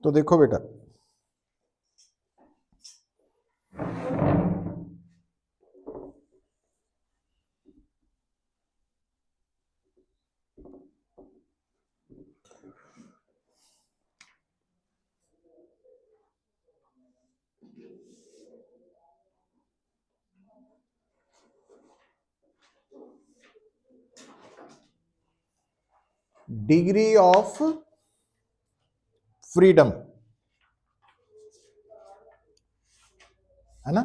तो देखो बेटा, डिग्री ऑफ फ्रीडम है ना,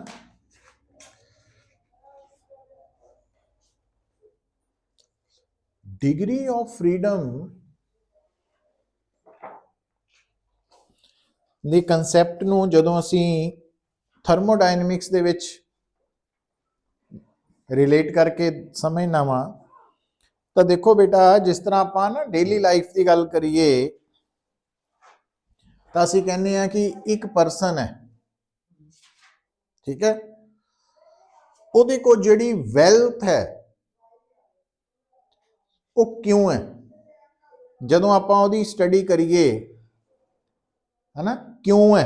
डिग्री ऑफ फ्रीडम ਦੇ ਕੰਸੈਪਟ ਨੂੰ ਜਦੋਂ ਅਸੀਂ ਥਰਮੋਡਾਇਨਮਿਕਸ ਦੇ ਵਿੱਚ ਰਿਲੇਟ ਕਰਕੇ ਸਮਝਣਾ ਵਾ ਤਾਂ ਦੇਖੋ ਬੇਟਾ, ਜਿਸ ਤਰ੍ਹਾਂ ਆਪਾਂ ਨਾ ਡੇਲੀ ਲਾਈਫ ਦੀ ਗੱਲ ਕਰੀਏ ਤਾਂ ਅਸੀਂ ਕਹਿੰਦੇ ਆ ਕਿ ਇੱਕ ਪਰਸਨ ਹੈ, ਠੀਕ ਹੈ, ਉਹਦੇ ਕੋਲ ਜਿਹੜੀ ਵੈਲਥ ਹੈ ਉਹ ਕਿਉਂ ਹੈ। ਜਦੋਂ ਆਪਾਂ ਉਹਦੀ ਸਟੱਡੀ ਕਰੀਏ है ना, क्यों है,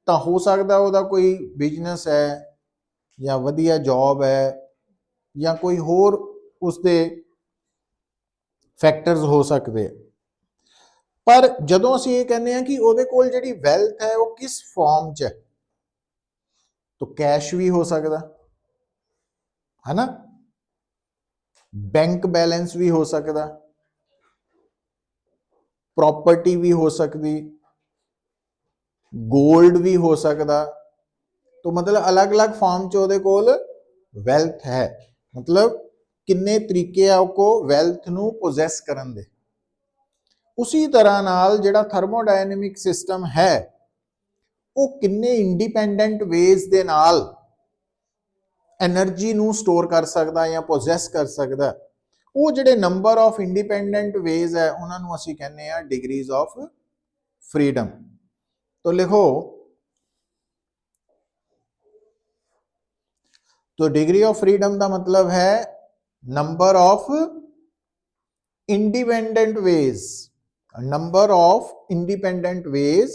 तो हो सकता ਉਹਦਾ कोई बिजनेस है या वधिया जॉब है या कोई होर उसके फैक्टर्स हो सकते हैं। पर ਜਦੋਂ ਅਸੀਂ ਇਹ ਕਹਿੰਦੇ ਆ कि ਉਹਦੇ ਕੋਲ ਜਿਹੜੀ ਵੈਲਥ है वो किस फॉर्म च है, तो कैश भी हो सकता है ना, बैंक बैलेंस भी हो सकता, प्रॉपर्टी भी हो सकती, गोल्ड भी हो सकता। तो मतलब अलग अलग फॉर्म च ਉਹਦੇ ਕੋਲ ਵੈਲਥ है, मतलब किन्ने तरीके आ को वैल्थ ਨੂੰ पोजेस ਕਰਨ ਦੇ। उसी तरह नाल ਜਿਹੜਾ थर्मोडायनेमिक सिस्टम है ਉਹ किन्ने इंडिपेंडेंट वेज ਦੇ ਨਾਲ एनर्जी ਨੂੰ स्टोर कर सकता ਜਾਂ पोजेस कर सकता। ਉਹ ਜਿਹੜੇ नंबर ऑफ इंडिपेंडेंट वेज है ਉਹਨਾਂ ਨੂੰ ਅਸੀਂ ਕਹਿੰਦੇ ਆ डिग्रीज ऑफ फ्रीडम। तो लिखो, तो डिग्री ऑफ फ्रीडम का मतलब है number of independent ways, number of independent ways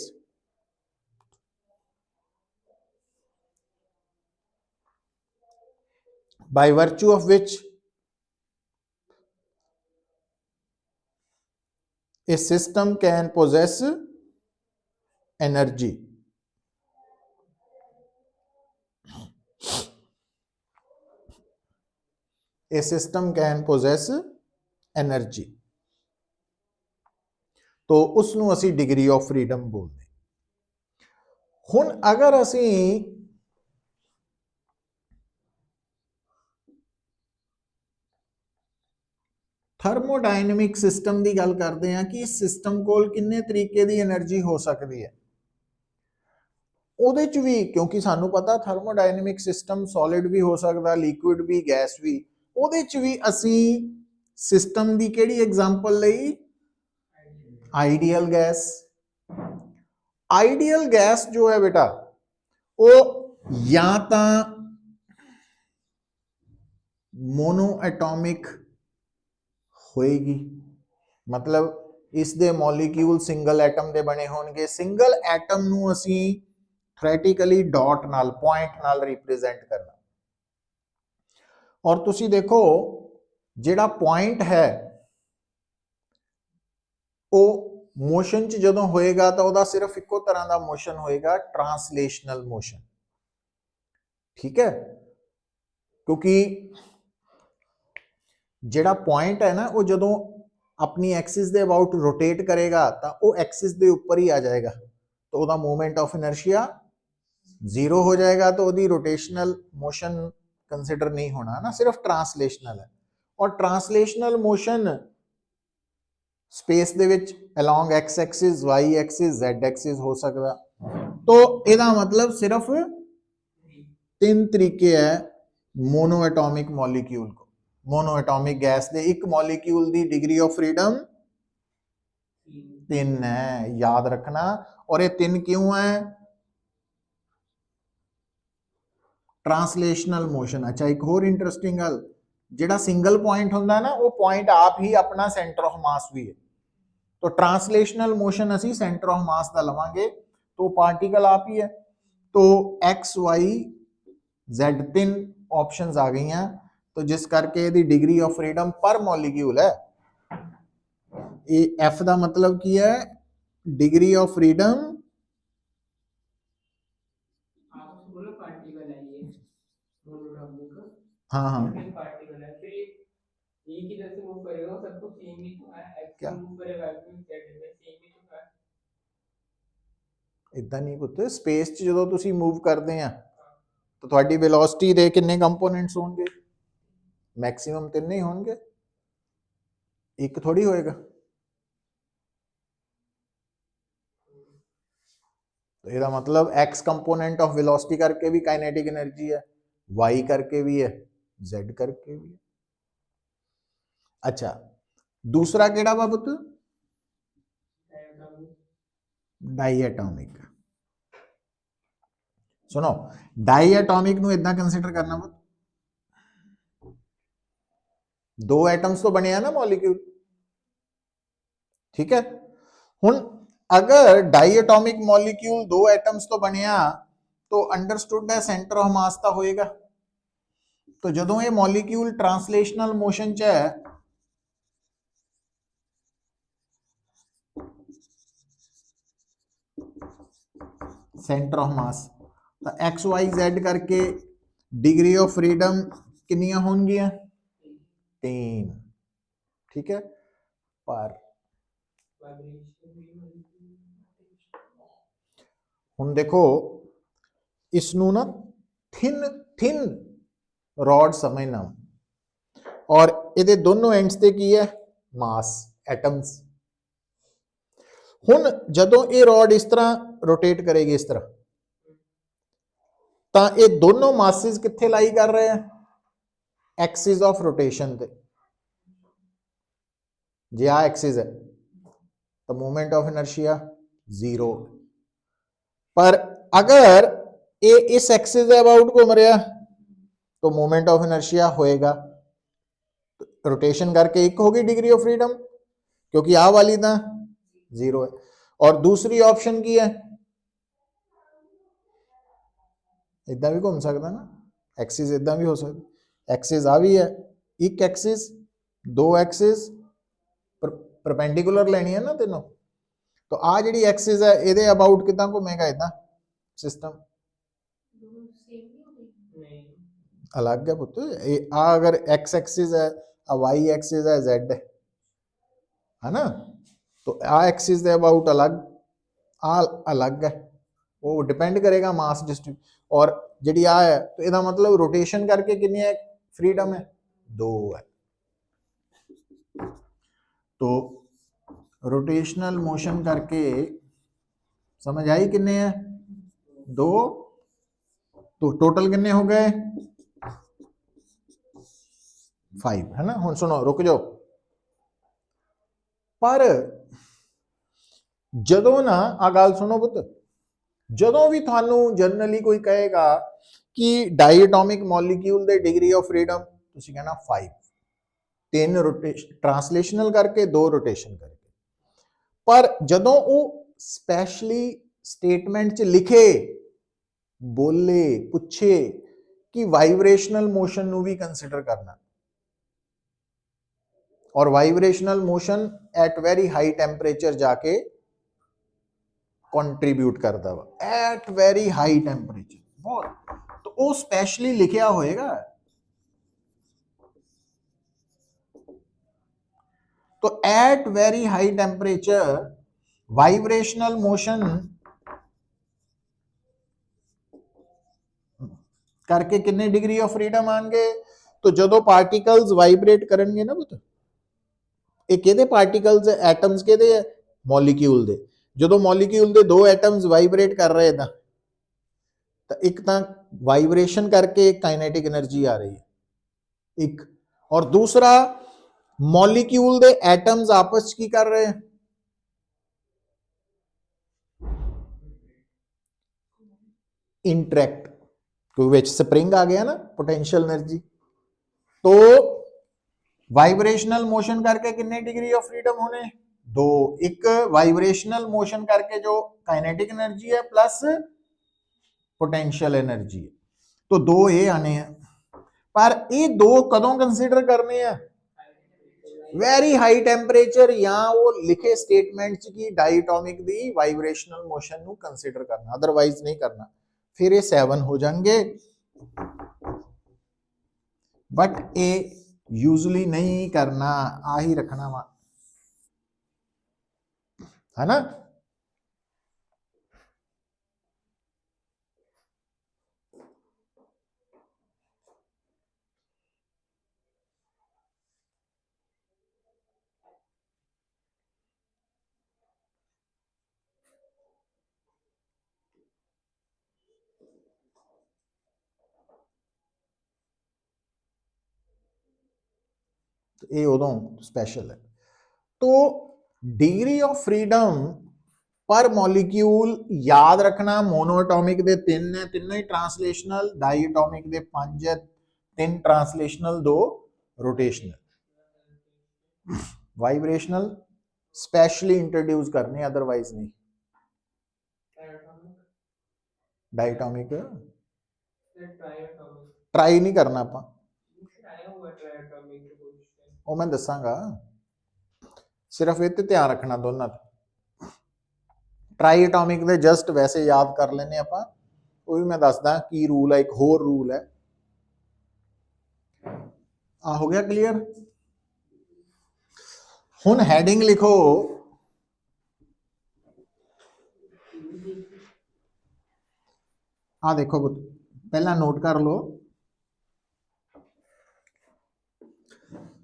by virtue of which a system can possess energy। A system can possess energy, तो उसनों असी डिग्री ऑफ फ्रीडम बोलते। हुण अगर असी थर्मोडायनेमिक सिस्टम की गल करते हैं कि इस सिस्टम कोल किन्ने तरीके की एनर्जी हो सकती है, ਉਹਦੇ ਚ ਵੀ क्योंकि सानू पता थर्मोडायनेमिक सिस्टम सॉलिड भी हो सकता, लिक्विड भी, गैस भी। ਉਹਦੇ ਚ भी असी सिस्टम की किहड़ी एग्जांपल लई, आइडियल गैस। आइडियल गैस जो है बेटा वो या तो मोनो एटॉमिक होएगी, मतलब इस दे मॉलिक्यूल सिंगल एटम दे बने होणगे। सिंगल एटम नू असी थ्योरेटिकली डॉट नाल, पॉइंट नाल रिप्रेजेंट करना। और तुसी देखो जिहड़ा पॉइंट है वो मोशन च जदों होएगा तो वह सिर्फ इको तरह का मोशन होएगा, ट्रांसलेशनल मोशन। ठीक है, क्योंकि जिहड़ा पॉइंट है ना वो जदों अपनी एक्सिस दे अबाउट रोटेट करेगा तो वो एक्सिस दे ऊपर ही आ जाएगा, तो वह मूवमेंट ऑफ इनर्शिया जीरो हो जाएगा, तो वही रोटेशनल मोशन कंसिडर नहीं होना ना, सिर्फ ट्रांसलेशनल है। और ट्रांसलेशनल मोशन स्पेस दे विच along X axis, Y axis, Z axis हो सकता। तो इसका मतलब सिर्फ तीन तरीके है मोनोएटॉमिक मॉलिक्यूल को, मोनोएटॉमिक गैस दे एक मॉलिक्यूल दी डिग्री ऑफ फ्रीडम 3 है, याद रखना। और ये 3 क्यों है? Translational motion. अच्छा एक होर इंटरेस्टिंग गल, जेड़ा सिंगल पॉइंट होंदा है ना, वो पॉइंट आप ही अपना सेंटर ऑफ मास भी है। तो ट्रांसलेशनल मोशन असी सेंटर ऑफ मास का लवांगे, तो पार्टिकल आप ही है। तो एक्स वाई जेड 3 ऑप्शंस आ गई हैं, तो जिस करके दी डिग्री ऑफ फ्रीडम पर मॉलिक्यूल है। ये एफ का मतलब की है? Degree of freedom. हाँ हाँ क्या इदा नहीं पुੱਤ, स्पेस च ਜਦੋਂ ਤੁਸੀਂ मूव करते हैं तो ਤੁਹਾਡੀ वेलोसिटी ਦੇ ਕਿੰਨੇ ਕੰਪੋਨੈਂਟਸ ਹੋਣਗੇ? मैक्सिमम 3 ही होंगे, एक थोड़ी होएगा। तो ਇਹਦਾ मतलब x कंपोनेंट ऑफ वेलोसिटी करके भी काइनेटिक एनर्जी है, y करके भी है, z करके भी है। अच्छा दूसरा केड़ा वा पुੱਤ? डाईएटॉमिक। सुनो डाईएटॉमिक नु इदां कंसीडर करना पुੱਤ, दो एटम्स तो बने हैं ना मॉलिक्यूल, ठीक है। हुन अगर डाईएटॉमिक मॉलिक्यूल दो एटम्स तो बनिया, तो अंडरस्टूड है सेंटर ऑफ मास का होएगा। तो जदों ये मॉलिक्यूल ट्रांसलेशनल मोशन च है, सेंटर ऑफ मास, तो एक्स वाई जेड करके डिग्री ऑफ फ्रीडम कितनियां होंगियां? 3, ठीक है। पर हुन देखो इसनू ना थिन थिन रॉड समझना, और ये दोनों एंड्स ते की है? मास, एटम्स। हुन जदों ये रॉड इस तरह रोटेट करेगी इस तरह, तो ये दोनों मासिस कित्थे लाई कर रहे हैं? एक्सिस ऑफ रोटेशन ते। जे आ एक्सिस है तो मोमेंट ऑफ इनर्शिया 0, पर अगर ये इस एक्सिस के अबाउट घूम रहा तो मोमेंट ऑफ इनर्शिया होएगा, रोटेशन करके एक होगी डिग्री ऑफ फ्रीडम, क्योंकि आ वाली ना 0 है। और दूसरी ऑप्शन की है? इदा भी घूम सकता ना, एक्सिस इदा भी हो सकता। एक्सिस आ भी है, एक एक्सिस, दो एक्सिस परपेंडिकुलर लेनी है ना तीनों। तो आ जी एक्सिस है, ये अबाउट कितना घूमेगा? इदा सिस्टम अलग है पुੱਤ। आ अगर एक्स एक्सिस है, आ वाई एक्सिस है, जेड है ना, तो आ एक्सिस दे अबाउट अलग, आ अलग है, वो डिपेंड करेगा मास डिस्ट्रीब्यूशन। और जी आ है, तो इसका मतलब रोटेशन करके कितनी है फ्रीडम है? 2 है। तो रोटेशनल मोशन करके समझ आई कितने है? 2। तो टोटल कितने हो गए? 5 है ना। हुन सुनो रुक जाओ, पर जदों ना आ गल सुनो पुੱਤ, जदों भी थानू जनरली कोई कहेगा कि डाईएटॉमिक मॉलिक्यूल दे डिग्री ऑफ फ्रीडम, तुसी कहना 5, 3 रोटेशन ट्रांसलेशनल करके, 2 रोटेशन करके। पर जदों वो स्पेशली स्टेटमेंट च लिखे, बोले, पूछे कि वाइब्रेशनल मोशन नू भी कंसिडर करना, और vibrational motion at very high temperature जाके कंट्रीब्यूट करता वा, एट वेरी हाई टेम्परेचर बहुत, तो वो स्पेशली लिखा होएगा। तो at very high temperature vibrational motion करके कितने डिग्री ऑफ फ्रीडम आएंगे? तो जो पार्टिकल्स वाइब्रेट करेंगे ना पुੱਤ, ਇਹ ਕਿਹਦੇ ਪਾਰਟੀਕਲਸ ਹੈ? ਐਟਮਸ ਕਿਹਦੇ ਹੈ? ਮੋਲੀਕਿਊਲ ਦੇ। ਜਦੋਂ ਮੋਲੀਕਿਊਲ ਦੇ 2 ਐਟਮਸ ਵਾਈਬ੍ਰੇਟ ਕਰ ਰਹੇ ਤਾਂ तो एक तो वाइब्रेशन करके एक काइनेटिक एनर्जी आ रही है एक, और दूसरा मॉलिक्यूल दे एटम्स आपस च की कर रहे हैं, इंटरैक्ट, क्योंकि विच स्प्रिंग आ गया ना पोटेंशियल एनर्जी। तो वाइब्रेशनल मोशन करके कितने डिग्री ऑफ फ्रीडम होने, दो। एक वाइब्रेशनल मोशन करके जो काइनेटिक एनर्जी है प्लस पोटेंशियल एनर्जी है, तो दो ये आने हैं। पर ये दो कदों कंसीडर करने हैं, वेरी हाई टेंपरेचर या वो लिखे स्टेटमेंट की डायटोमिक दी वाइब्रेशनल मोशन ਨੂੰ कंसीडर करना, अदरवाइज नहीं करना, फिर ये 7 हो जाएंगे। बट ये यूजली नहीं करना, आ ही रखना वा, है ना। तो ये उदों स्पेशल है। तो डिग्री ऑफ फ्रीडम पर मॉलिक्यूल याद रखना, मोनोएटॉमिक दे 3 है, तीनों ही ट्रांसलेशनल, डाईएटॉमिक दे 5 है, 3 translational, 2 rotational. Vibrational specially introduce करने, अदरवाइज नहीं। डाईएटॉमिक ट्राई नहीं करना आप, वो मैं दसांगा, सिर्फ ये ध्यान रखना दोनों। ट्राई एटॉमिक दे जस्ट वैसे याद कर लेने आप, वो भी मैं दसदा की रूल है, एक होर रूल है। आ हो गया क्लियर। हुन हैडिंग लिखो, आ देखो पहला नोट कर लो,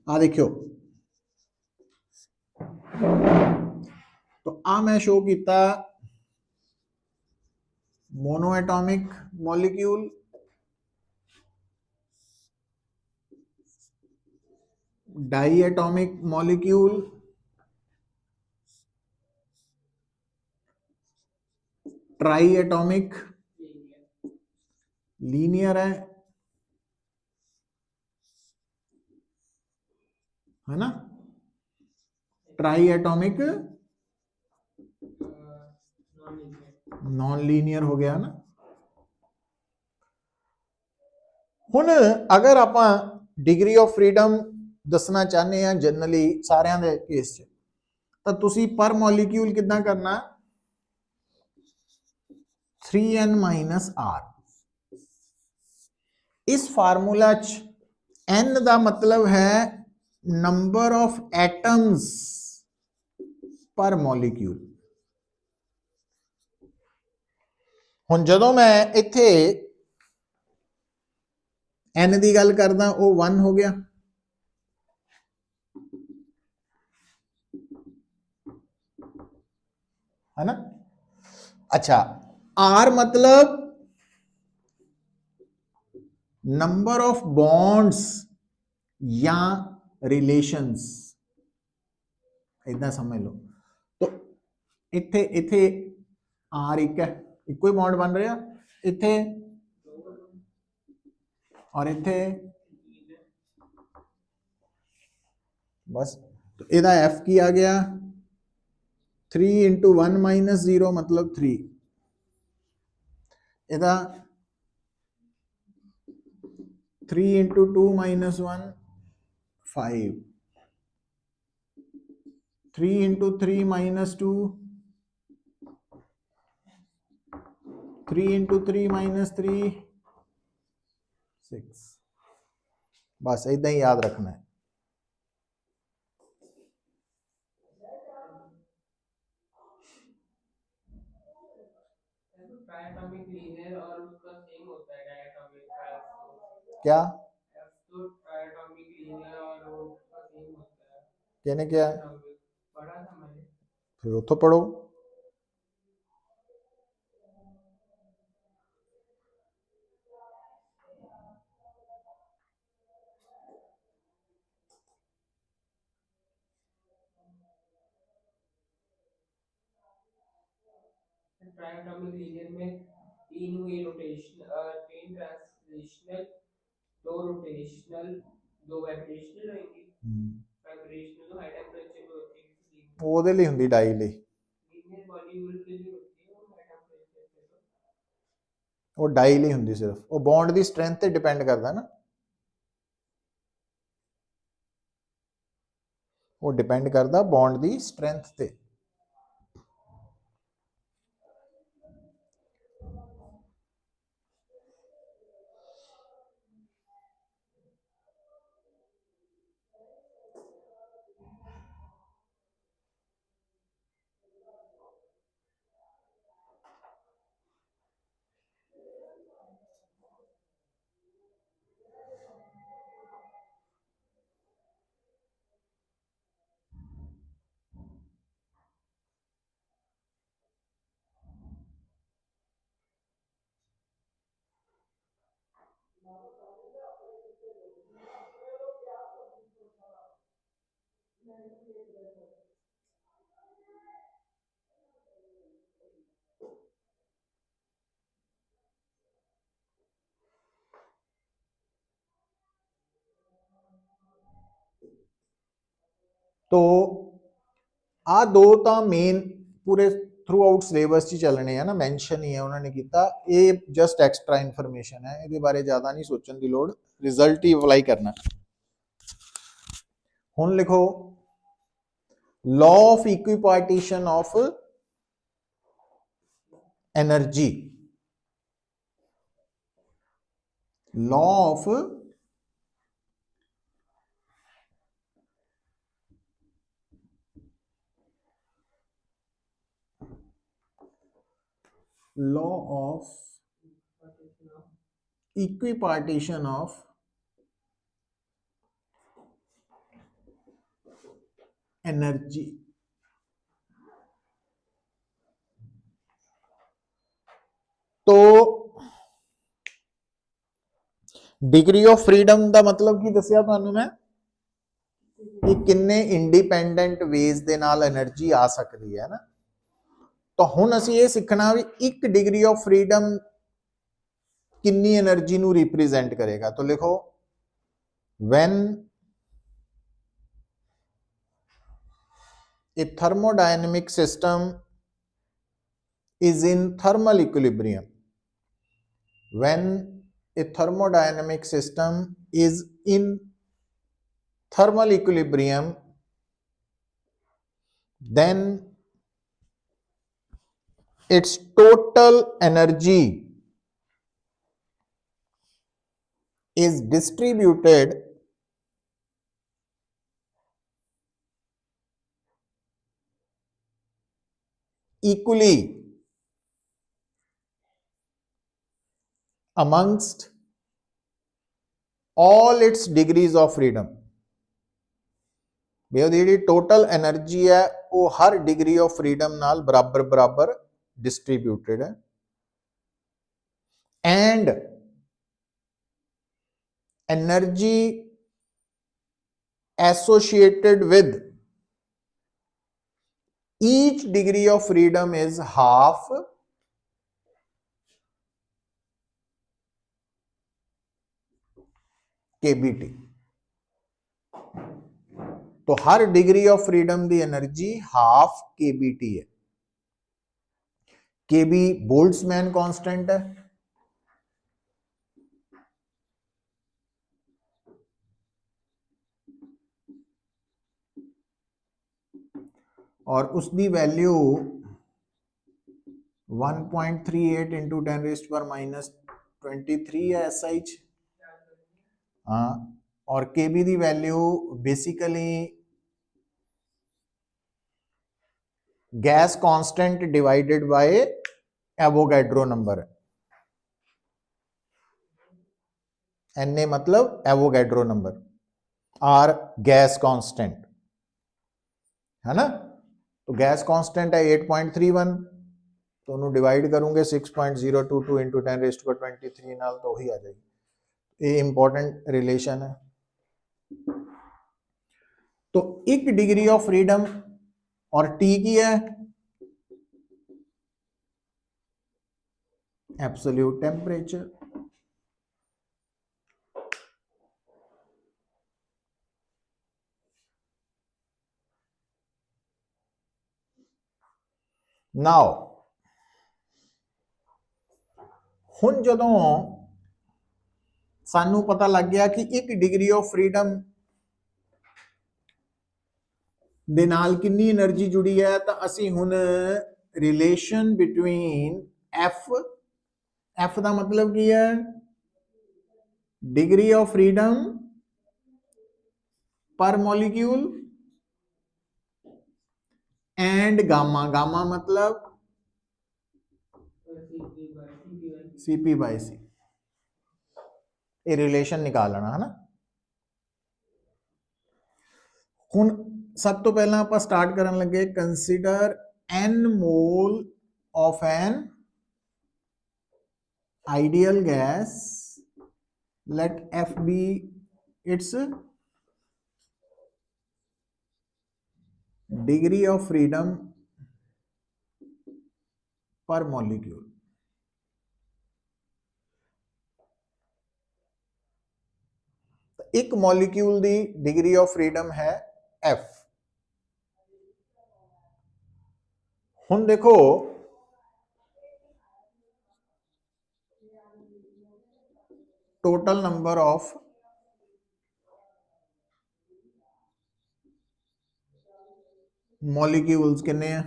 आ देखियो, तो आ मैं शो किया monoatomic molecule, diatomic molecule, triatomic, linear है ना, ट्राई एटॉमिक नॉन लीनियर हो गया ना। हुन अगर आप डिग्री ऑफ फ्रीडम दसना चाहते हैं जनरली सारे दे केस च, तो तुसी पर मॉलिक्यूल कितना करना, 3n-r। इस फार्मूला च n का मतलब है नंबर ऑफ एटम्स पर मॉलिक्यूल। हुन जदों मैं इत्थे n की गल करदा, वो 1 हो गया, है ना। अच्छा, r मतलब नंबर ऑफ बॉन्ड्स या रिलेशंस, इदा समझ लो। तो इत्थे इत्थे r एक है, एक ही बॉन्ड बन रहा, इत्थे और इत्थे, बस। तो इहदा f की आ गया 3 × 1 - 0 मतलब 3, इहदा 3 × 2 - 1 5, 3 × 3 - 2, 3 × 3 - 3 6। बस इदा ही याद रखना है। क्या कहने क्या है, फिर उतो पढ़ो। डायटोमिक लीनियर में तीन हुई रोटेशन, तीन ट्रांसलेशनल, दो रोटेशनल, दो वाइब्रेशनल होंगी। वाइब्रेशनल हाई टेंपरेचर में होती है, ਉਹਦੇ ਲਈ ਹੁੰਦੀ ਡਾਈ ਲਈ लीनियर मॉलिक्यूल के लिए होती है वो हाई टेंपरेचर पे। तो ਉਹ ਡਾਈ ਲਈ ਹੁੰਦੀ ਸਿਰਫ, ਉਹ ਬੌਂਡ ਦੀ ਸਟਰੈਂਥ ਤੇ ਡਿਪੈਂਡ ਕਰਦਾ ਨਾ, ਉਹ ਡਿਪੈਂਡ ਕਰਦਾ ਬੌਂਡ ਦੀ ਸਟਰੈਂਥ ਤੇ। तो आ दो तो मेन पूरे थ्रू आउट सिलेबस च चलने हैं ना, मैंशन ही है उन्होंने किया, ये जस्ट एक्सट्रा इन्फॉर्मेशन है, ये बारे ज़्यादा नहीं सोचने की लोड़, रिजल्ट ही अप्लाई करना। हुण लिखो law of equipartition of energy, law of law of equipartition of energy। तो डिग्री ऑफ फ्रीडम का मतलब की दसिया तुहानू मैं कि किन्ने इंडिपेंडेंट वेज दे नाल एनर्जी आ सकती है ना। तो हुण असीं ये सीखना भी एक डिग्री ऑफ फ्रीडम किन्नी एनर्जी नू रिप्रेजेंट करेगा। तो लिखो when a thermodynamic system is in thermal equilibrium, when a thermodynamic system is in thermal equilibrium, then its total energy is distributed equally amongst all its degrees of freedom। जी total energy है वो हर degree of freedom नाल बराबर बराबर distributed है। And energy associated with each degree of freedom is half kBT। तो हर degree of freedom की energy half kBT है। kB बोल्ट्जमैन कांस्टेंट है, और उसकी वैल्यू 1.38 इंटू 10⁻⁻23 है SI। हाँ, और kB की value basically gas constant divided by Avogadro number, Na मतलब Avogadro number, R gas constant है ना। तो गैस कांस्टेंट है 8.31, तो उन्होंने डिवाइड करूंगे 6.022 इंटू 10⁻23 नाल, तो वही आ जाएगी। ये इंपॉर्टेंट रिलेशन है। तो एक डिग्री ऑफ फ्रीडम और टी की है एब्सोल्यूट टेम्परेचर। नाउ हुण जदों सानू पता लग गया कि 1 डिग्री ऑफ फ्रीडम दे नाल कितनी एनर्जी जुड़ी है, तो असी हुण रिलेशन बिटवीन एफ का मतलब की है डिग्री ऑफ फ्रीडम पर मॉलिक्यूल एंड गामा। गामा मतलब सीपी बाई सी, ये रिलेशन निकालना है ना। हुण सब तो पहला आप स्टार्ट करन लगे, consider n mole of an ideal gas, let f be its degree of freedom per molecule। एक मॉलिक्यूल दी डिग्री ऑफ फ्रीडम है f। हुण देखो टोटल नंबर ऑफ मॉलिक्यूल्स कितने हैं,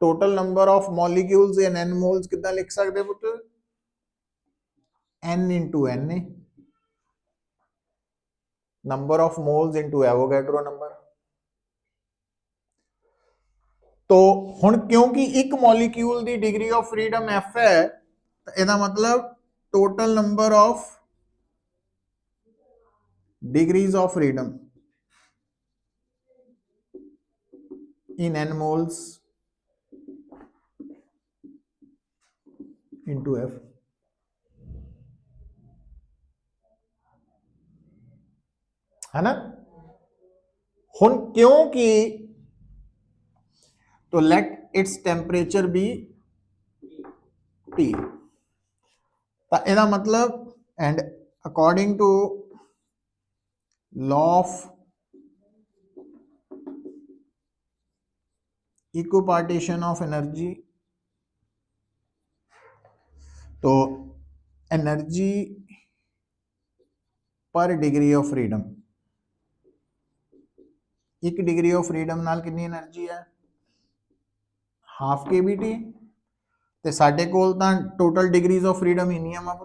total number of molecules in n moles कितना लिख सकते पुत्र, n into N A, number of moles into Avogadro number. तो हुण क्योंकि एक मॉलिक्यूल दी डिग्री ऑफ फ्रीडम f है, तो इसका मतलब total number of degrees of freedom in n moles into f। है ना। हुण क्योंकि तो let its temperature be T, तो इसका मतलब and according to law of equipartition of energy, तो energy per degree of freedom, एक डिग्री ऑफ फ्रीडम नाल कितनी एनर्जी है, हाफ के बी टी, ते साडे कोल तां टोटल डिग्रीज ऑफ फ्रीडम ही नहीं है।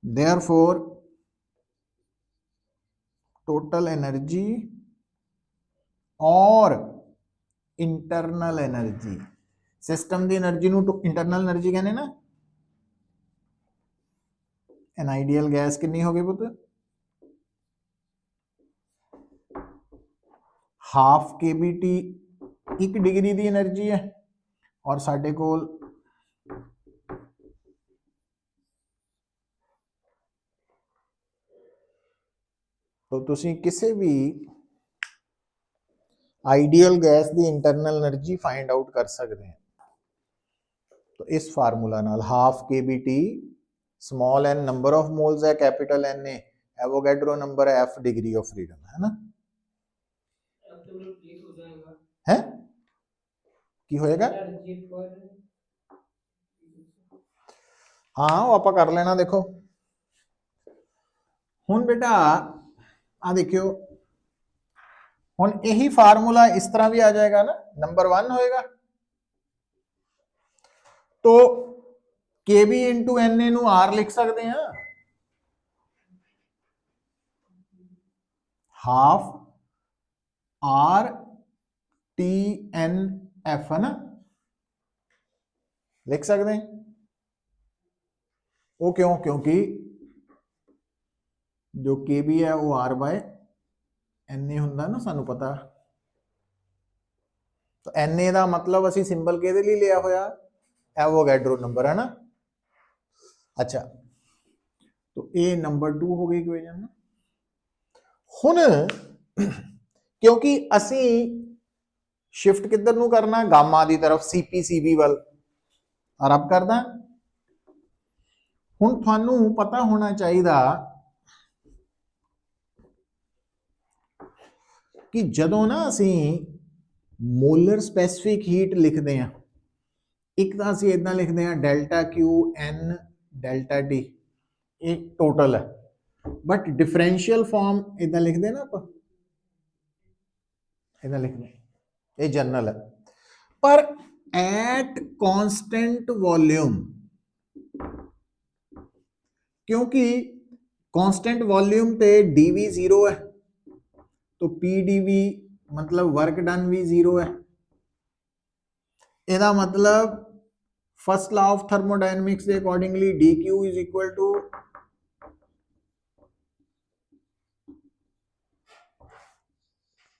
देयरफॉर टोटल एनर्जी और इंटरनल एनर्जी, सिस्टम की एनर्जी नूं इंटरनल एनर्जी कहने ना। एन आइडियल गैस कितनी हो गई पुत्र, half K B T 1 degree की एनर्जी है, और साडे कोल तो तुसी किसी भी आइडियल गैस की इंटरनल एनर्जी फाइंड आउट कर सकते हैं। तो इस फार्मूला नाल half K B T, small N number of moles है, capital N A Avogadro number है, एफ डिग्री ऑफ फ्रीडम है ना। है की होएगा, हाँ वो आप कर लेना। देखो हुण बेटा आ देखियो, हुण यही फार्मूला इस तरह भी आ जाएगा ना, नंबर 1 होएगा तो के बी इंटू एन ए नू आर लिख सकते हैं, half R T N F है ना, लिख सकते हैं। वो क्यों, क्योंकि जो के बी है वो आर बाय एन ए होंगे ना, सानू पता। तो एन ए का मतलब असी सिंबल के लिए लिया होया, एवोगैड्रो नंबर है ना। अच्छा तो ये नंबर 2 हो गई इक्वेशन ना। हुण क्योंकि असी शिफ्ट किधर नू करना, गामा की तरफ, सीपीसीबी वाल रब करदा। हुण तुहानू पता होना चाहिए कि जदों ना असी मोलर स्पैसिफिक हीट लिखते हैं, एक तो असी इदां लिखते हैं delta Q N delta T, एक टोटल है, बट डिफरेंशियल फॉर्म इदां लिखते ना आप, इदां लिखते, ये जनरल है। पर एट कांस्टेंट वॉल्यूम, क्योंकि कांस्टेंट वॉल्यूम पे डीवी जीरो है, तो पी डीवी मतलब वर्क डन भी जीरो है। ਇਹਦਾ मतलब फर्स्ट लॉ ऑफ थर्मोडायनेमिक्स के accordingly d Q is equal to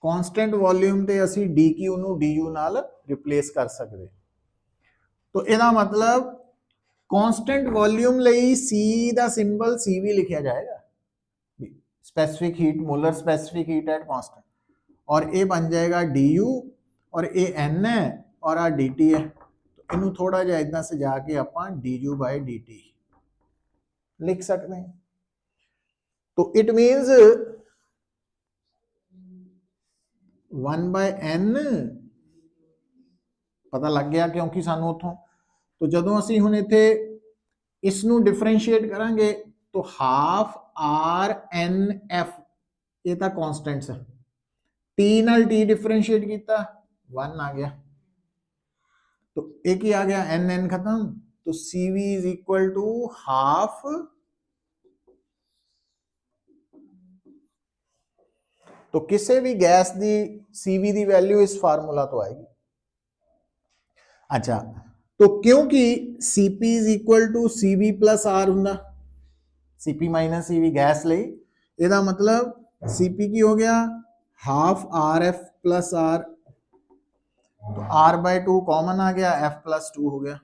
constant volume ते असी डी क्यू नू डी यू नाल रिप्लेस कर सकते। तो ਇਹਦਾ मतलब कांस्टेंट वॉल्यूम ਲਈ सी ਦਾ सिंबल सी भी लिखा जाएगा, specific heat, molar specific heat at constant, और ये बन जाएगा डी यू, और ये एन है और आ डी टी है। तो इनू थोड़ा जिहा इदां सजा के आप d U by d T लिख सकते हैं। तो इट मीन्स 1 बाय एन पता लग गया, क्योंकि सानू उतों, तो जदों असी हुण इत्थे इसनू डिफरेंशिएट करांगे तो हाफ आर एन एफ, ये तो कॉन्स्टेंट्स है, टी नाल टी डिफरेंशिएट किया 1 आ गया, तो एक ही आ गया, एन एन खत्म, तो C V is equal to half, तो किसी भी गैस की सीवी की वैल्यू इस फार्मूला तो आएगी। अच्छा, तो क्योंकि CP is equal to CV plus R होंगे, सीपी माइनस सीवी गैस ले, ਇਹਦਾ मतलब सीपी की हो गया half R F plus R, तो आर बाय 2 कॉमन आ गया, एफ प्लस 2 हो गया,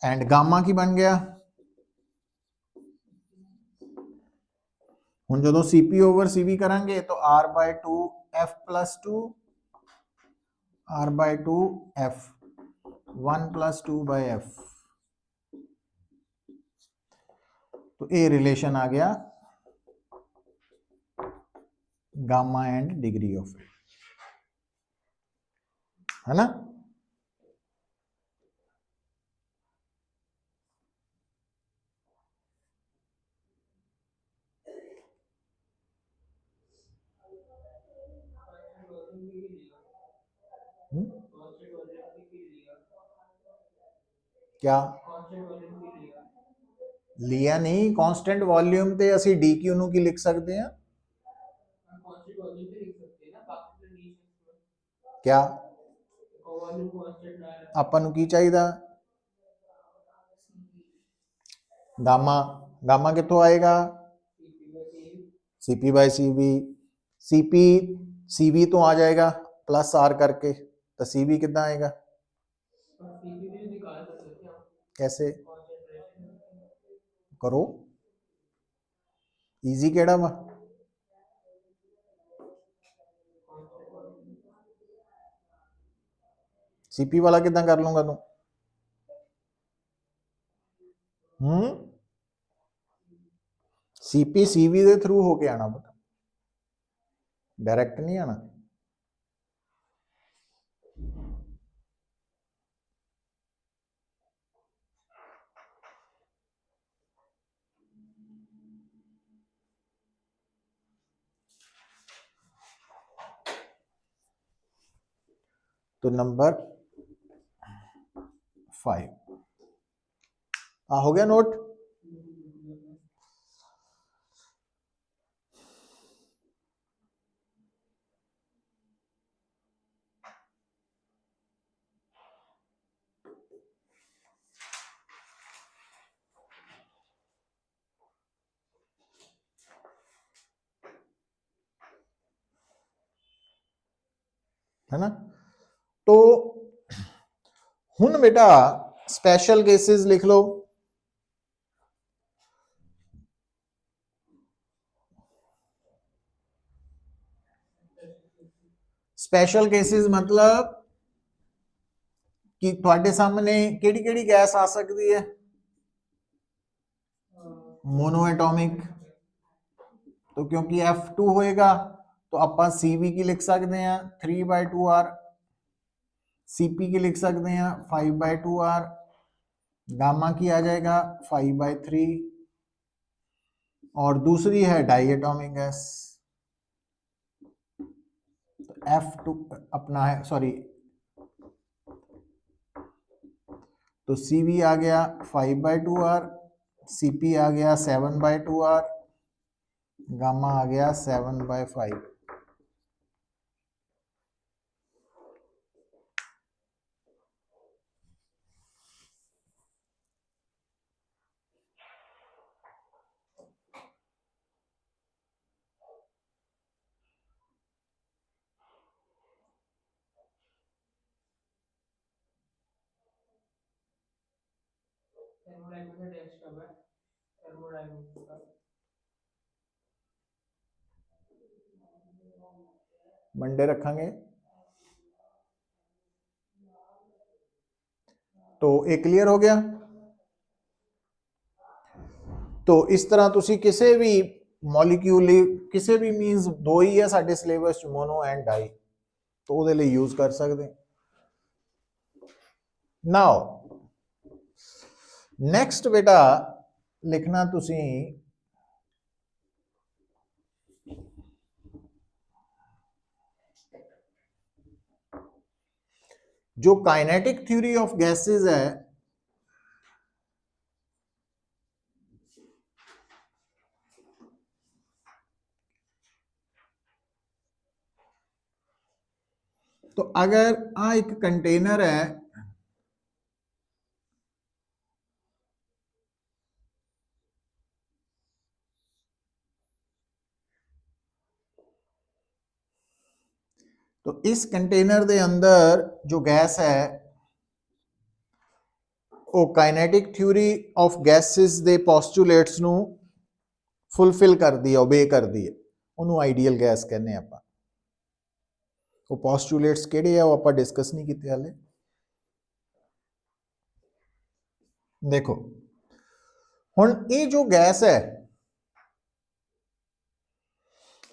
एंड गामा की बन गया। हुण जो सीपी ओवर सीवी करांगे तो R by 2 F plus 2, R by 2 F, 1 plus 2 by F, तो ये रिलेशन आ गया गामा एंड डिग्री ऑफ, है ना। क्या लिया नहीं, कांस्टेंट वॉल्यूम ते असी डी क्यू नू की लिख सकते हैं, क्या अपन की चाहिए गामा, गामा कितों आएगा, CP by CV, CP CV तो आ जाएगा प्लस आर करके, तो सीवी कितना आएगा, कैसे करो, इजी केड़ा वा, सीपी वाला कितना कर लूंगा तू, सीपी सीवी के थ्रू होके आना पता, डायरैक्ट नहीं आना। तो नंबर 5 हो गया नोट। है ना, तो हुन बेटा स्पेशल केसेस लिख लो, स्पेशल केसेस मतलब कि ਤੁਹਾਡੇ सामने ਕਿਹੜੀ ਕਿਹੜੀ गैस आ सकती है मोनोएटॉमिक तो क्योंकि F2 होएगा तो आप CV की लिख सकते हैं 3/2R CP की लिख सकते हैं 5/2R गामा की आ जाएगा 5/3 और दूसरी है डाइएटॉमिक गैस F2 अपना है सॉरी तो CV आ गया 5/2R CP आ गया 7/2R गामा आ गया 7/5 थर्मोडायनामिक्स का टेस्ट कब है थर्मोडायनामिक्स का मंडे रखेंगे तो ये क्लियर हो गया तो इस तरह तुसी किसी भी मॉलिक्यूल किसी भी मीनस दो ही है साडे सिलेबस मोनो एंड डाई तो ਉਹਦੇ ਲਈ यूज कर सकते नाउ नेक्स्ट बेटा लिखना तुसी जो काइनेटिक थ्योरी ऑफ गैसेस है तो अगर आ एक कंटेनर है तो इस कंटेनर के अंदर जो गैस है वो काइनेटिक थ्योरी ऑफ गैसेस के पोस्टुलेट्स ਨੂੰ फुलफिल कर दी है ओबे कर दी है ਉਹਨੂੰ आइडियल गैस कहने ਆਪਾਂ वो पोस्टुलेट्स ਕਿਹੜੇ ਆ ਉਹ ਆਪਾਂ डिस्कस नहीं ਕੀਤੇ ਹਾਲੇ देखो हुण ये जो गैस है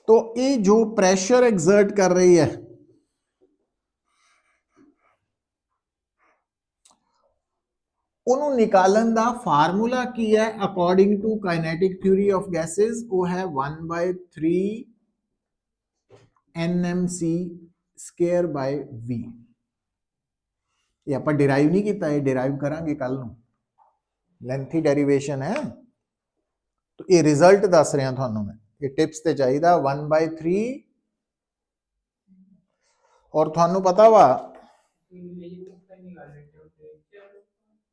तो ये जो प्रेशर एक्सर्ट कर रही है ਉਹਨੂੰ ਨਿਕਾਲਣ ਦਾ ਫਾਰਮੂਲਾ ਕੀ ਹੈ according to kinetic theory of ਗੈसेस ਉਹ ਹੈ 1/3 nmc स्क्वायर बाय v ये ਆਪਾਂ ਡਿਰਾਈਵ ਨਹੀਂ ਕੀਤਾ ਇਹ ਡਿਰਾਈਵ ਕਰਾਂਗੇ ਕੱਲ ਨੂੰ ਲੈਂਥੀ ਡੈਰੀਵੇਸ਼ਨ ਹੈ तो ये रिजल्ट दस रहा थानू मैं ये टिप्स ते चाहिए 1/3 और थानू पता वा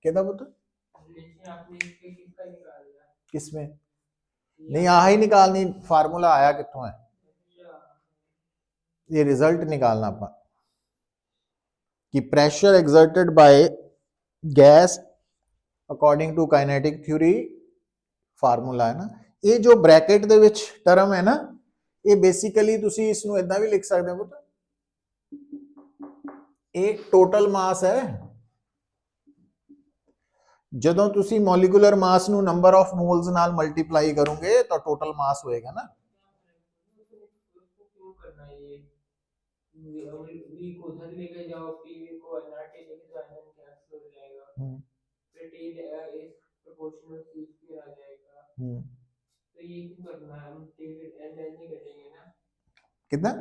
कहता पुत्र किसमें नहीं आ ही निकालनी फार्मूला आया कितों है ये रिजल्ट निकालना आप कि pressure exerted by gas according to kinetic theory formula है ना ये जो ब्रैकेट दे विच टर्म है ना ये बेसिकली तुसी इसनु इदां भी लिख सकते हो पुत्र ये टोटल मास है जदों तुसी मॉलिक्यूलर मास नु नंबर ऑफ मोल्स नाल मल्टीप्लाई करोगे तो टोटल मास होएगा ना वी को उधर लेके जाओ पी को एनआरटी लेके जाओ एनएन कैंसिल हो जाएगा फिर T is proportional C square आ जाएगा तो ये क्यों करना है हम टी एनएन नहीं करेंगे ना कितना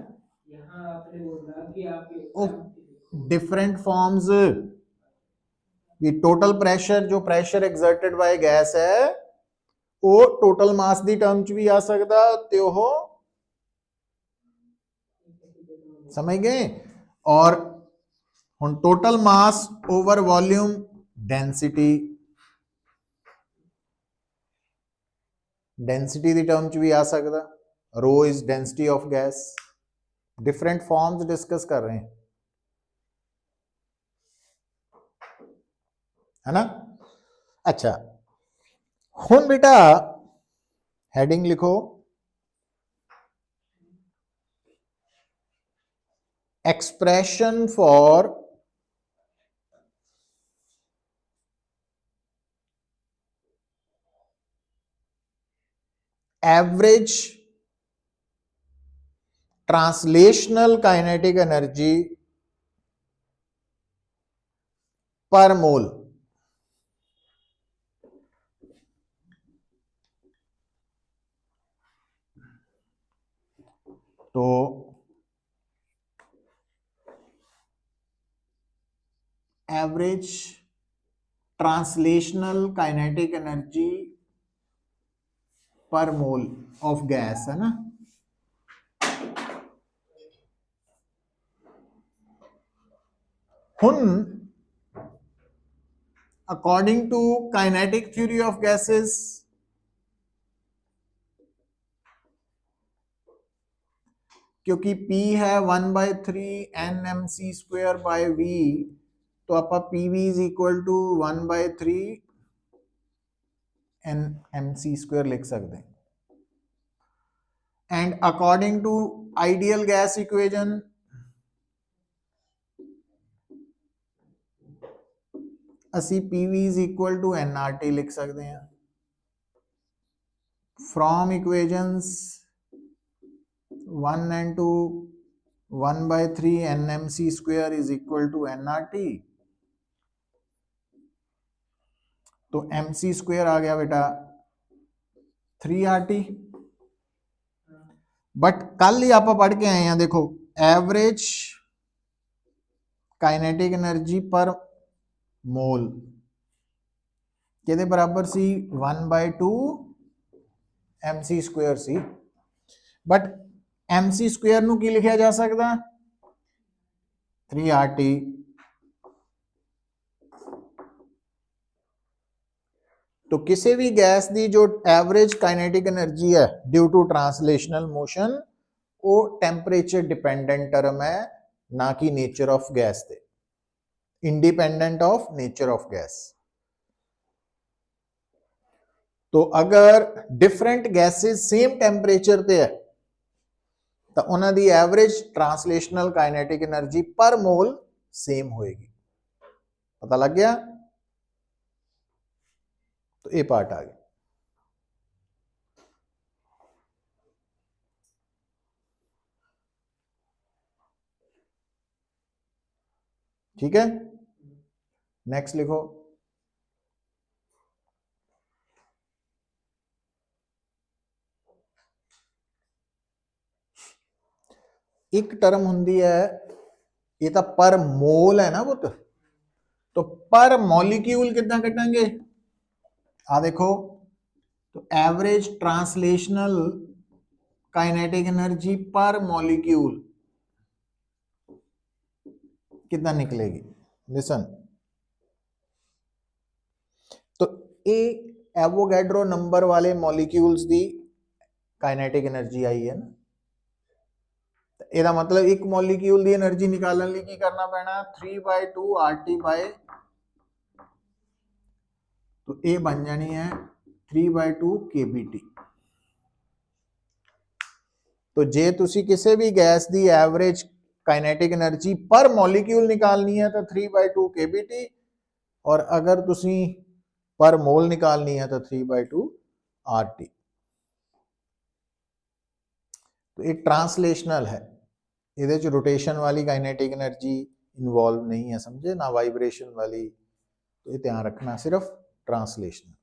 यहां आपने बोला कि आप डिफरेंट फॉर्म्स ये टोटल प्रेशर जो प्रेशर एक्सर्टेड बाय गैस है वो टोटल मास दी टर्म च भी आ सकदा ते ओह समझ गए और हुन total mass over volume density density दी टर्म च भी आ सकदा rho is density of gas different forms discuss कर रहे हैं है ना अच्छा हुन बेटा हेडिंग लिखो expression for average translational kinetic energy per mole. तो average translational kinetic energy per mole of gas है ना। हुन according to kinetic theory of gases क्योंकि P है 1/3 Nmc² V, तो आप PV is equal to 1/3 Nmc² लिख सकते हैं। And according to ideal gas equation असी PV is equal to nRT लिख सकते हैं। From equations 1 and 2 1/3 Nmc² is equal to nRT। तो mc² आ गया बेटा 3RT। बट कल ही आप पढ़ के आए हैं, देखो एवरेज काइनेटिक एनर्जी पर मोल किहदे बराबर सी 1/2 mc² सी। बट mc² नू की लिखा जा सकता 3RT। तो किसी भी गैस की जो एवरेज काइनेटिक एनर्जी है ड्यू टू ट्रांसलेशनल मोशन वो टेंपरेचर डिपेंडेंट टर्म है, ना कि nature of gas they, independent of nature of gas. तो अगर डिफरेंट गैसेस सेम टेंपरेचर ते है तो उन्हां the average translational kinetic energy per mole same होएगी। पता लग गया? तो ये पार्ट आ गया। ठीक है, नेक्स्ट लिखो। एक टर्म हुंदी है, ये तो पर मोल है ना पुत, तो पर मॉलिक्यूल कितना कटांगे? आ देखो, तो एवरेज ट्रांसलेशनल काइनेटिक एनर्जी पर मॉलिक्यूल कितना निकलेगी? लिसन, तो ये एवोगैड्रो नंबर वाले मॉलिक्यूल्स दी काइनेटिक एनर्जी आई है ना। ਇਹਦਾ मतलब एक मॉलिक्यूल की एनर्जी निकालने लिए की करना पैना 3/2 RT बाय, तो ये बन जानी है 3/2 kBT। तो जे तुसी किसी भी गैस की एवरेज काइनेटिक एनर्जी पर मॉलिक्यूल निकालनी है तो 3/2 kBT, और अगर तुसी पर मोल निकालनी है तो 3/2 RT। तो ये ट्रांसलेशनल है, ये रोटेशन वाली काइनेटिक एनर्जी इन्वॉल्व नहीं है, समझे ना, वाइब्रेशन वाली। तो ये ध्यान रखना, सिर्फ ट्रांसलेशनल।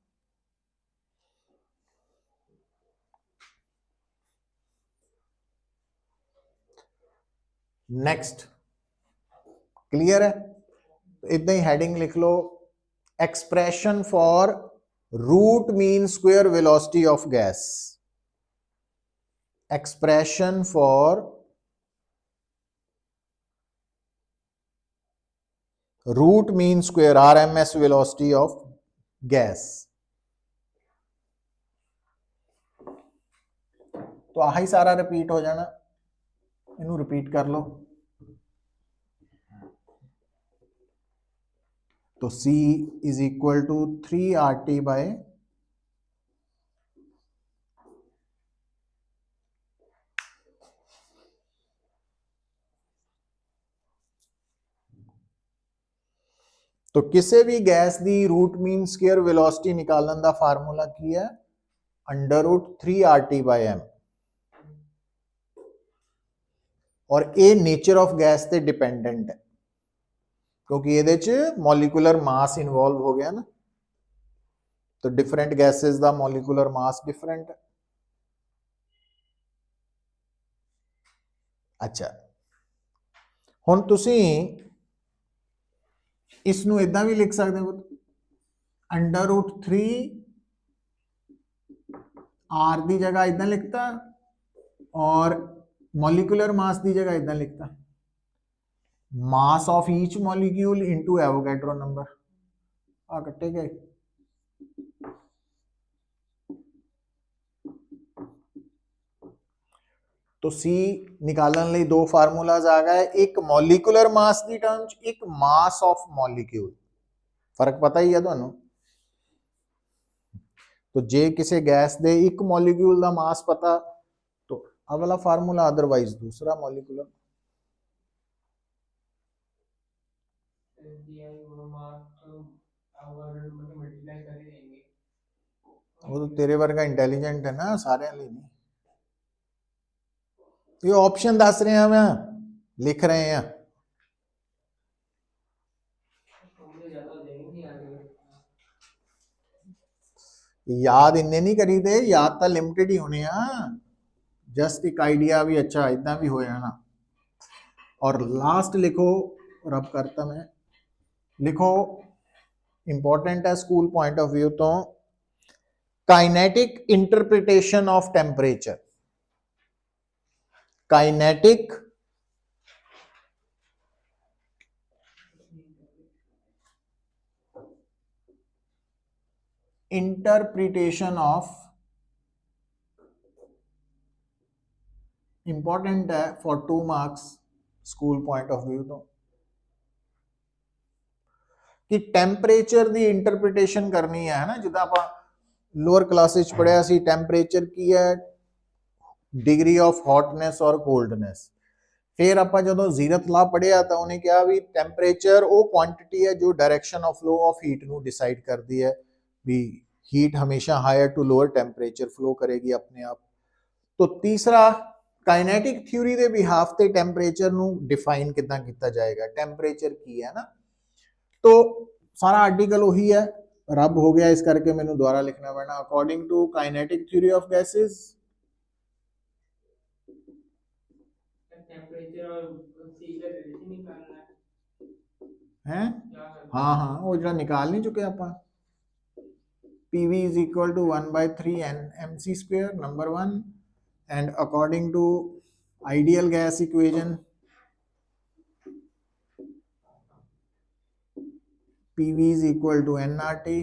नेक्स्ट क्लियर है? तो इतना ही हेडिंग लिख लो, expression for root mean square velocity of gas. Expression for root mean square RMS velocity of gas. तो आही सारा रिपीट हो जाना, इनू रिपीट कर लो। तो C is equal to 3RT by तो किसी भी गैस की रूट मीन स्क्वेयर वेलोसिटी निकालने का फार्मूला की है √3RT/m और ये नेचर ऑफ गैस ते डिपेंडेंट है क्योंकि ये मॉलिकुलर मास इन्वॉल्व हो गया ना तो डिफरेंट गैसेस का मॉलिकुलर मास डिफरेंट है। अच्छा हुण तुसी इसनू इदां भी लिख सकते हो √3R की जगह इदां लिखता और मॉलिकुलर मास की जगह इदां लिखता mass of each molecule into Avogadro number आ कट्टे गए। तो सी निकालने लिए दो फार्मूलाज आ गए एक मॉलिकुलर मास की टर्म एक मास ऑफ मॉलिक्यूल फर्क पता ही है तुहानू तो जे किसी गैस दे एक मॉलिक्यूल का मास पता तो अब वाला फार्मूला अदरवाइज दूसरा मॉलिकुलर वो तो तेरे वर्गा इंटेलिजेंट है ना सारे लिए नहीं ये ऑप्शन दस रहे हैं मैं लिख रहे हैं याद इन्ने नहीं करी थे याद तो लिमिटेड ही होने जस्ट एक आइडिया भी अच्छा इतना भी हो जाना और लास्ट लिखो रब करता मैं लिखो इंपॉर्टेंट है स्कूल पॉइंट ऑफ व्यू तो kinetic interpretation of temperature kinetic interpretation of important है for 2 marks school point of view तो कि टैंपरेचर की इंटरप्रिटेशन करनी है ना जिदा आप लोअर क्लासेस पढ़िया सी टैंपरेचर की है डिग्री ऑफ हॉटनेस और कोल्डनेस फिर आप जो जीरत ला पढ़िया तो उन्हें कहा भी टैंपरेचर वो क्वांटिटी है जो direction of flow of heat को डिसाइड करती है भी हीट हमेशा higher to lower temperature flow करेगी अपने आप तो तीसरा काइनेटिक थ्योरी के बिहाफ से टैंपरेचर को डिफाइन कितना किया जाएगा टैंपरेचर की है ना तो सारा आर्टिकल वही है रब हो गया इस करके मैंने दोबारा लिखना पड़ना according to kinetic theory of gases है हाँ हाँ वो जो निकाल नहीं चुके आप PV is equal to 1/3 mc² number 1 and according to ideal gas equation PV is equal to nRT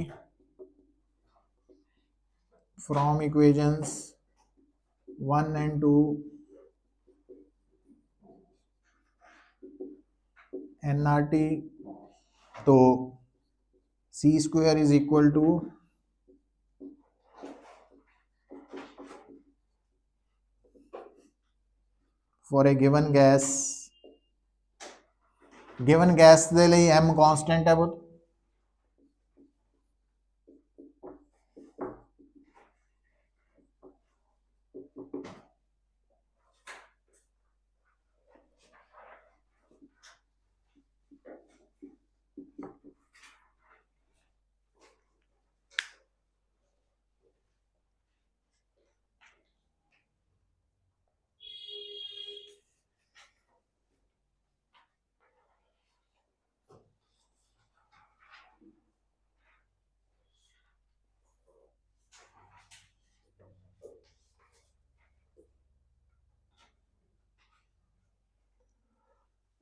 from equations 1 and 2 nRT तो C square is equal to for a given gas ਦੇ ਲਈ m constant है बहुत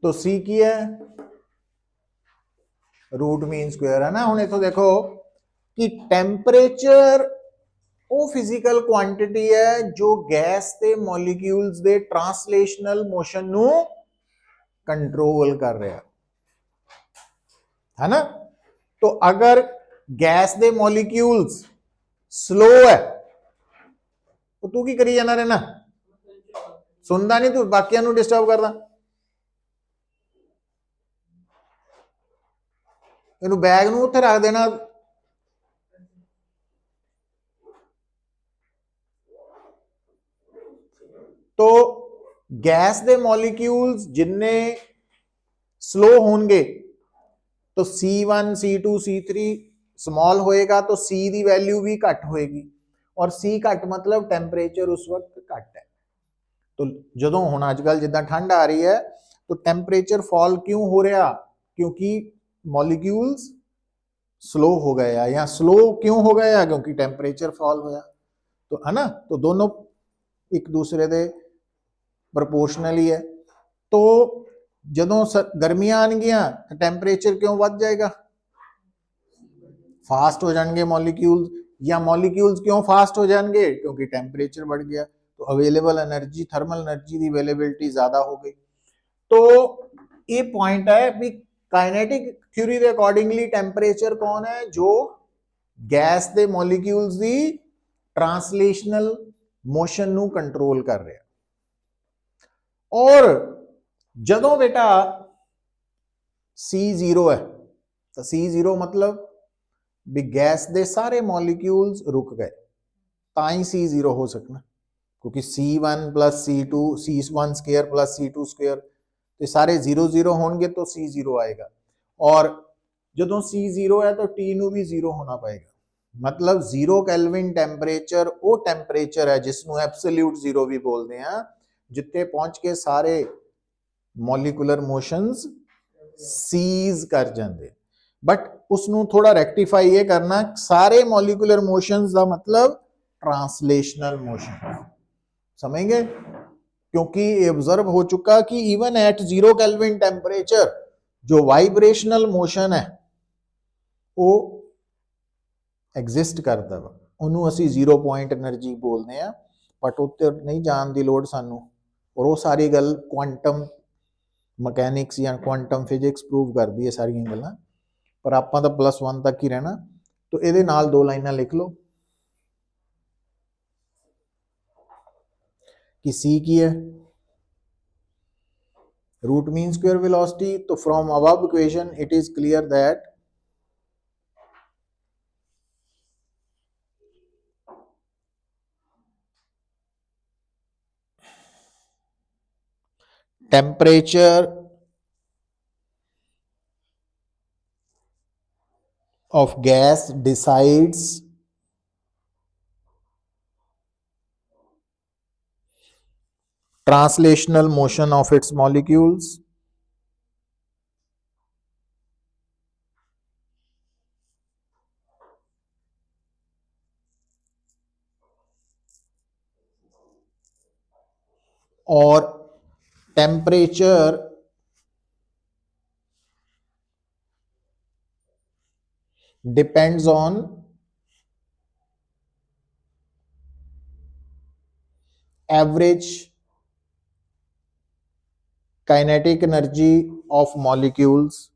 तो सी की है root mean square है ना हुण इथों देखो कि टेंपरेचर वो फिजिकल क्वांटिटी है जो गैस के मॉलिक्यूल्स दे ट्रांसलेशनल मोशन नु कंट्रोल कर रहा है ना तो अगर गैस के मॉलिक्यूल्स स्लो है तो तू की करी जाना रहना सुनता नहीं तू बाकियां नु डिस्टर्ब करदा ਇਹਨੂੰ ਬੈਗ ਨੂੰ ਉੱਥੇ ਰੱਖ ਦੇਣਾ। तो गैस दे मॉलिक्यूल्स जिन्ने स्लो होंगे तो C1 C2 C3 स्मॉल होएगा तो C की वैल्यू भी घट होएगी और C घट मतलब टैंपरेचर उस वक्त घट है। तो जो हुण अजकल जिद्दां ठंड आ रही है तो टैंपरेचर फॉल क्यों हो रहा, क्योंकि मॉलिक्यूल्स स्लो हो गए या स्लो क्यों हो गए क्योंकि टैंपरेचर फॉल होया। तो है ना, तो दोनों एक दूसरे दे ਪ੍ਰਪੋਰਸ਼ਨਲ ਹੀ ਹੈ। तो ਜਦੋਂ गर्मियां ਆਣਗੀਆਂ तो ਟੈਂਪਰੇਚਰ क्यों ਵੱਧ जाएगा, फास्ट हो जाएंगे मॉलिक्यूल्स, या मॉलिक्यूल्स क्यों फास्ट हो जाएंगे क्योंकि टेम्परेचर बढ़ गया। तो अवेलेबल एनर्जी, थर्मल एनर्जी की अवेलेबिलिटी ज्यादा हो गई। तो ये पॉइंट है भी काइनेटिक थ्योरी के अकॉर्डिंगली टेम्परेचर कौन है, जो गैस के मॉलिक्यूल्स की ट्रांसलेशनल मोशन नू कंट्रोल कर रहा। और जदों बेटा C0 है तो C0 मतलब भी गैस दे सारे मॉलिक्यूल्स रुक गए, ताई C0 हो सकना, क्योंकि C1 plus C2 C1 square plus C2 square तो सारे 0 0 होंगे तो C0 आएगा। और जदों C0 है तो T नू भी 0 होना पड़ेगा, मतलब 0 केल्विन टैंपरेचर वो टैंपरेचर है जिसनू एब्सोल्यूट 0 भी बोलते हैं, जिथे पहुंच के सारे मॉलिकुलर मोशंस सीज कर जाते। बट उसनू थोड़ा रेक्टिफाई ये करना, सारे मॉलिकुलर मोशंस का मतलब ट्रांसलेशनल मोशन, समझ गए, क्योंकि ऑब्जर्व हो चुका कि इवन एट 0 केल्विन टेम्परेचर जो वाइब्रेशनल मोशन है वो एग्जिस्ट करता वा, उन्होंने असी 0 पॉइंट एनर्जी बोलते हैं। बट उत्ते नहीं जान की लोड़ सानू, और वो सारी गल क्वांटम मकैनिक्स या क्वांटम फिजिक्स प्रूव करती है सारिया गल्लां, पर आप तो +1 तक ही रहना। तो ये नाल 2 लाइनां लिख लो कि C की है, रूट मीन स्क्वायर वेलोसिटी। तो from above equation it is clear that temperature of gas decides translational motion of its molecules और temperature depends on average kinetic energy of molecules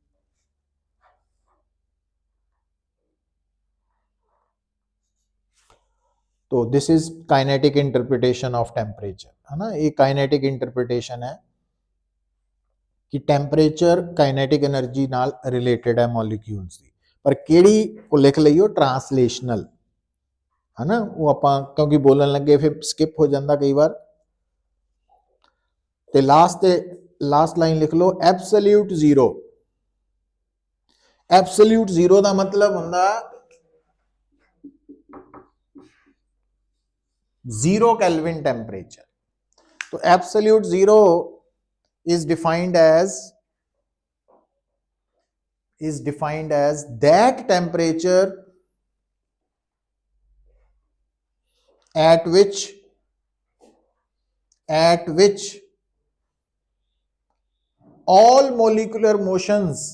तो this is kinetic interpretation of temperature, है ना। ये kinetic interpretation है कि temperature kinetic energy नाल related है molecules की, पर केड़ी को लिख लियो ट्रांसलेशनल, है ना। वो आपां क्योंकि बोलन लगे फिर स्किप हो जाता कई बार। ते लास्ट लाइन लिख लो एब्सोल्यूट 0। एब्सोल्यूट 0 का मतलब हुंदा 0 केल्विन टेम्परेचर। तो absolute 0 is defined as that temperature at which all molecular motions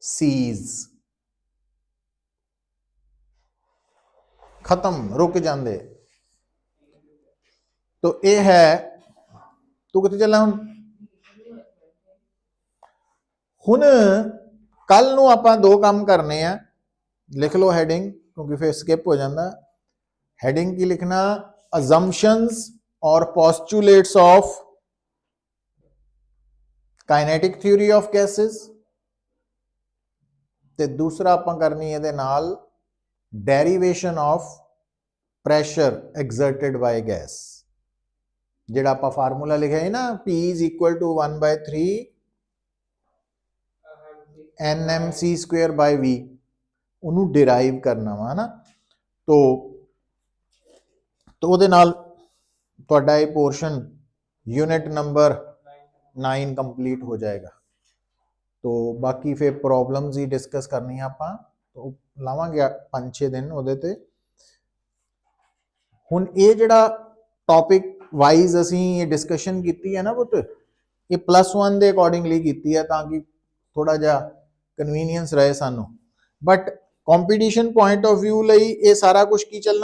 cease, खत्म, रुक जाते। तो यह है, तू कितने चला हुण कल नूं आपां 2 काम करने हैं, लिख लो हैडिंग क्योंकि फिर स्किप हो जाता। हैडिंग की लिखना assumptions और postulates of kinetic theory of gases, ਤੇ ਦੂਸਰਾ ਆਪਾਂ ਕਰਨੀ ਇਹਦੇ ਨਾਲ derivation of pressure exerted by gas, ਜਿਹੜਾ ਆਪਾਂ ਫਾਰਮੂਲਾ ਲਿਖਿਆ ਹੈ ਨਾ P is equal to 1/3 nmc square by v, ਉਹਨੂੰ ਡਿਰਾਈਵ ਕਰਨਾ ਵਾ ਨਾ। ਤੋ ਉਹਦੇ ਨਾਲ ਤੁਹਾਡਾ ਇਹ ਪੋਰਸ਼ਨ यूनिट नंबर 9 कंप्लीट हो जाएगा। तो बाकी फिर प्रॉब्लम्स ही डिस्कस करनी ਆਪਾਂ, तो ਲਾਵਾਂਗੇ 5-6 ਦਿਨ ਉਹਦੇ ਤੇ। ਹੁਣ ਇਹ ਜਿਹੜਾ ਟੌਪਿਕ ਵਾਈਜ਼ ਅਸੀਂ ਇਹ ਡਿਸਕਸ਼ਨ ਕੀਤੀ ਹੈ ਨਾ ਪੁੱਤ, ਇਹ +1 ਦੇ ਅਕੋਰਡਿੰਗਲੀ ਕੀਤੀ ਹੈ ਤਾਂ ਕਿ ਥੋੜਾ ਜਿਹਾ ਕਨਵੀਨੀਅੰਸ ਰਹੇ ਸਾਨੂੰ। But competition point of View ਲਈ ਇਹ ਸਾਰਾ ਕੁਝ ਕੀ ਚੱਲਣਾ